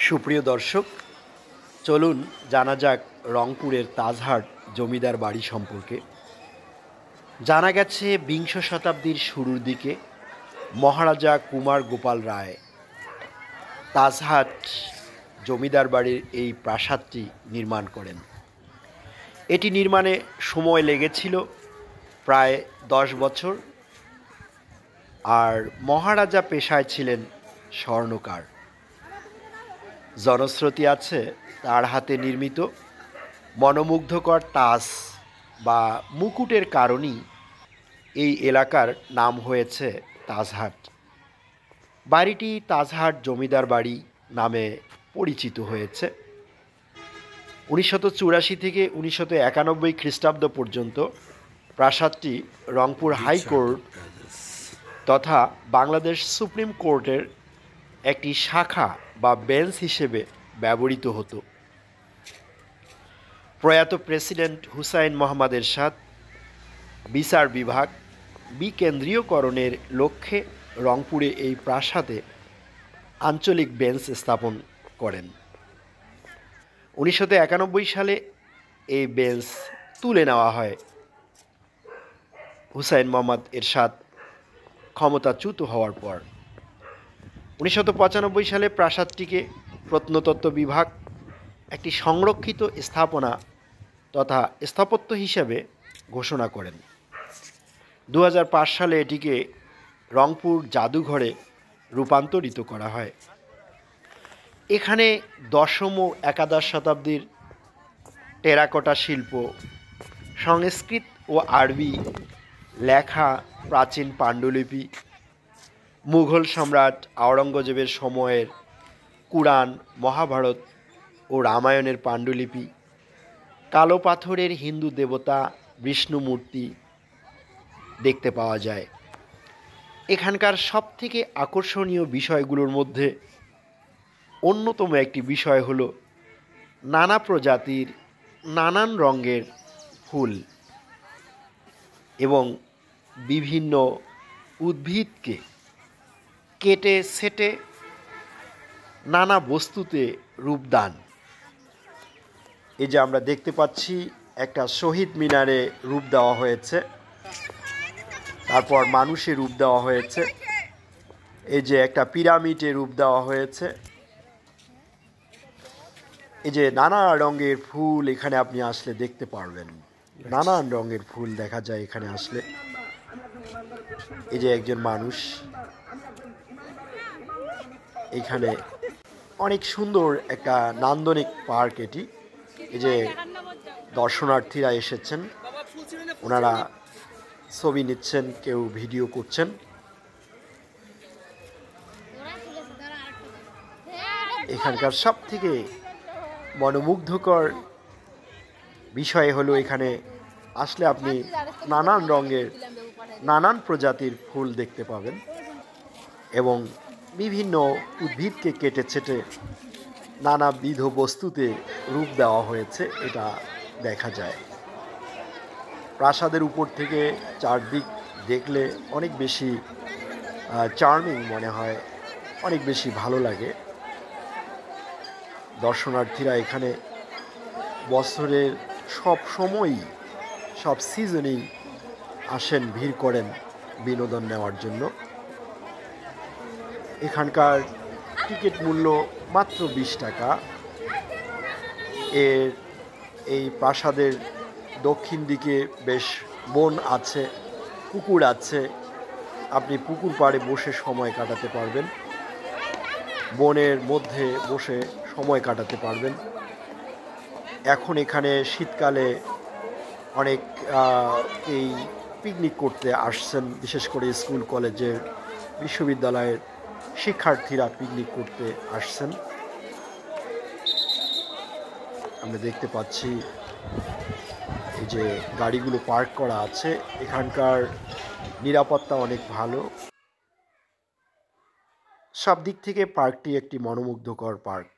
সুপ্রিয় দর্শক, চলুন জানা যাক রংপুরের তাজহাট জমিদার বাড়ি সম্পর্কে। জানা গেছে বিংশ শতাব্দীর শুরুর দিকে মহারাজা কুমার গোপাল রায় তাজহাট জমিদার বাড়ির এই প্রাসাদটি নির্মাণ করেন। এটি নির্মাণে সময় লেগেছিল প্রায় 10 বছর। আর মহারাজা পেশায় ছিলেন স্বর্ণকার। জনশ্রুতি আছে তার হাতে নির্মিত মনোমুগ্ধকর তাজ বা মুকুটের কারণেই এই এলাকার নাম হয়েছে তাজহাট। বাড়িটি তাজহাট জমিদার বাড়ি নামে পরিচিত হয়েছে। 1984 থেকে 1991 খ্রিস্টাব্দ পর্যন্ত প্রাসাদটি রংপুর হাইকোর্ট তথা বাংলাদেশ সুপ্রিম কোর্টের একটি শাখা বা বেঞ্চ হিসেবে ব্যবহৃত হতো। প্রয়াত প্রেসিডেন্ট হুসাইন মোহাম্মদ এরশাদ বিচার বিভাগ বিকেন্দ্রীয়করণের লক্ষ্যে রংপুরে এই প্রাসাদে আঞ্চলিক বেঞ্চ স্থাপন করেন। 1991 সালে এই বেঞ্চ তুলে নেওয়া হয় হুসাইন মোহাম্মদ এরশাদ ক্ষমতাচ্যুত হওয়ার পর। 1995 সালে প্রাসাদটিকে প্রত্নতত্ত্ব বিভাগ একটি সংরক্ষিত স্থাপনা তথা স্থাপত্য হিসেবে ঘোষণা করেন। 2005 সালে এটিকে রংপুর জাদুঘরে রূপান্তরিত করা হয়। এখানে দশম ও একাদশ শতাব্দীর টেরাকোটা শিল্প, সংস্কৃত ও আরবি লেখা প্রাচীন পাণ্ডুলিপি, মুঘল সম্রাট আওরঙ্গজেবের সময়ের কুরআন, মহাভারত ও রামায়ণের পাণ্ডুলিপি, কালো পাথরের হিন্দু দেবতা বিষ্ণু মূর্তি দেখতে পাওয়া যায়। এখানকার সবথেকে আকর্ষণীয় বিষয়গুলোর মধ্যে অন্যতম একটি বিষয় হলো নানা প্রজাতির নানান রঙের ফুল এবং বিভিন্ন উদ্ভিদকে কেটে সেটে নানা বস্তুতে রূপদান। এই যে আমরা দেখতে পাচ্ছি একটা শহীদ মিনারে রূপ দেওয়া হয়েছে, তারপর মানুষের রূপ দেওয়া হয়েছে, এই যে একটা পিরামিডে রূপ দেওয়া হয়েছে। এই যে নানা রঙের ফুল এখানে আপনি আসলে দেখতে পারবেন, নানান রঙের ফুল দেখা যায় এখানে আসলে। এই যে একজন মানুষ, এখানে অনেক সুন্দর একটা নান্দনিক পার্ক এটি। এই যে দর্শনার্থীরা এসেছেন, ওনারা ছবি নিচ্ছেন, কেউ ভিডিও করছেন। এখানকার সব থেকে মনোমুগ্ধকর বিষয় হলো এখানে আসলে আপনি নানান রঙের নানান প্রজাতির ফুল দেখতে পাবেন এবং বিভিন্ন উদ্ভিদকে কেটে ছেটে নানাবিধ বস্তুতে রূপ দেওয়া হয়েছে, এটা দেখা যায়। প্রাসাদের উপর থেকে চারদিক দেখলে অনেক বেশি চার্মিং মনে হয়, অনেক বেশি ভালো লাগে। দর্শনার্থীরা এখানে বছরের সব সময়ই, সব সিজনেই আসেন, ভিড় করেন বিনোদন নেওয়ার জন্য। এখানকার টিকিট মূল্য মাত্র 20 টাকা। এই প্রাসাদের দক্ষিণ দিকে বেশ বন আছে, পুকুর আছে, আপনি পুকুর পাড়ে বসে সময় কাটাতে পারবেন, বনের মধ্যে বসে সময় কাটাতে পারবেন। এখন এখানে শীতকালে অনেক এই পিকনিক করতে আসছেন, বিশেষ করে স্কুল কলেজের বিশ্ববিদ্যালয়ের শিক্ষার্থীরা পিকনিক করতে আসছেন। আমরা দেখতে পাচ্ছি এই যে গাড়িগুলো পার্ক করা আছে, এখানকার নিরাপত্তা অনেক ভালো। সব দিক থেকে পার্কটি একটি মনোমুগ্ধকর পার্ক।